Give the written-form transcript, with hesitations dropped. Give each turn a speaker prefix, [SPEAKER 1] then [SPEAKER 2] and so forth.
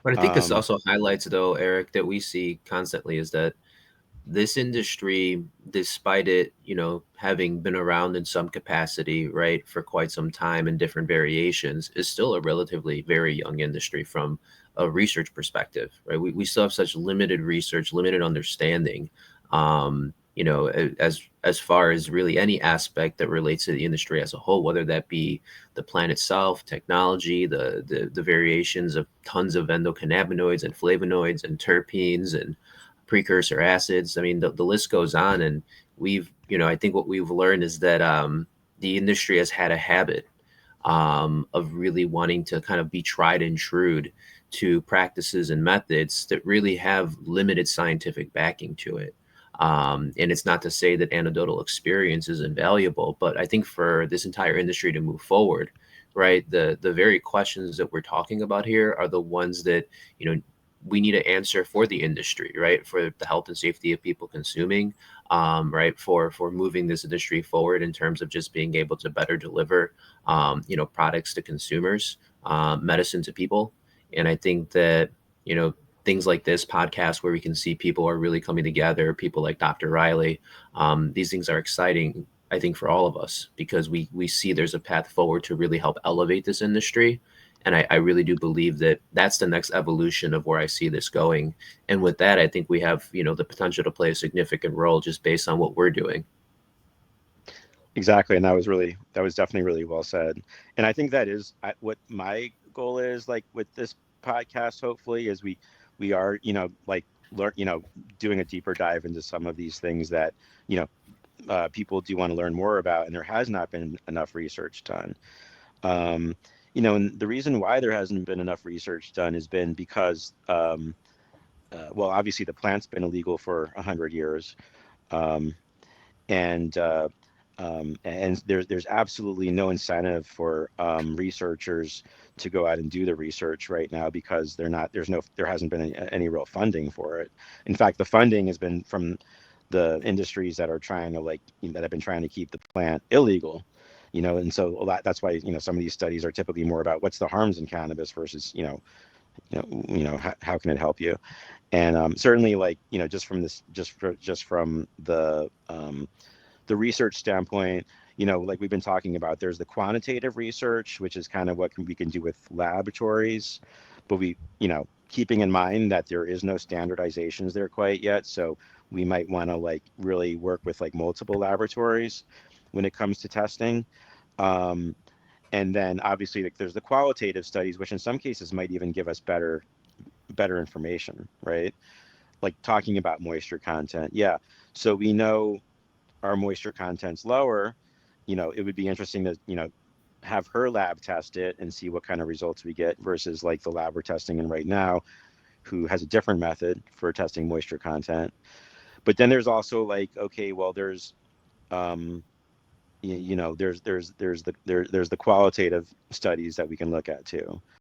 [SPEAKER 1] But I think this
[SPEAKER 2] Um,
[SPEAKER 1] also highlights, though, Eric, that we see constantly is that this industry, despite it, having been around in some capacity, right, for quite some time in different variations, is still a relatively very young industry from a research perspective, right? We still have such limited research, limited understanding, as far as really any aspect that relates to the industry as a whole, whether that be the plant itself, technology, the variations of tons of endocannabinoids and flavonoids and terpenes and precursor acids. I mean, the list goes on. And I think what we've learned is that the industry has had a habit of really wanting to kind of be tried and true to practices and methods that really have limited scientific backing to it. And it's not to say that anecdotal experience is invaluable, but I think for this entire industry to move forward, right, the very questions that we're talking about here are the ones that we need to answer for the industry, right, for the health and safety of people consuming, right, for moving this industry forward in terms of just being able to better deliver products to consumers, medicine to people. And I think that things like this podcast where we can see people are really coming together, people like Dr. Riley, these things are exciting, I think, for all of us, because we see there's a path forward to really help elevate this industry. And I really do believe that that's the next evolution of where I see this going. And with that, I think we have the potential to play a significant role just based on what we're doing.
[SPEAKER 2] exactly, and that was definitely really well said. And I think that is what my goal is, like with this podcast. Hopefully, is we are like learn doing a deeper dive into some of these things that you know people do want to learn more about, and there has not been enough research done. Um, and the reason why there hasn't been enough research done has been because, well, obviously the plant's been illegal for 100 years, um, and there's absolutely no incentive for researchers to go out and do the research right now because there hasn't been any real funding for it. In fact, the funding has been from the industries that are trying to that have been trying to keep the plant illegal. And so that's why some of these studies are typically more about what's the harms in cannabis versus how can it help you. And certainly, just from this just from the research standpoint, like we've been talking about, there's the quantitative research, which is kind of what we can do with laboratories, but keeping in mind that there is no standardizations there quite yet. So we might want to really work with multiple laboratories when it comes to testing. Um, and then obviously there's the qualitative studies, which in some cases might even give us better information, right? Like talking about moisture content. Yeah. So we know our moisture content's lower. It would be interesting to, have her lab test it and see what kind of results we get versus the lab we're testing in right now, who has a different method for testing moisture content. But then there's also okay, well, um, there's the qualitative studies that we can look at too.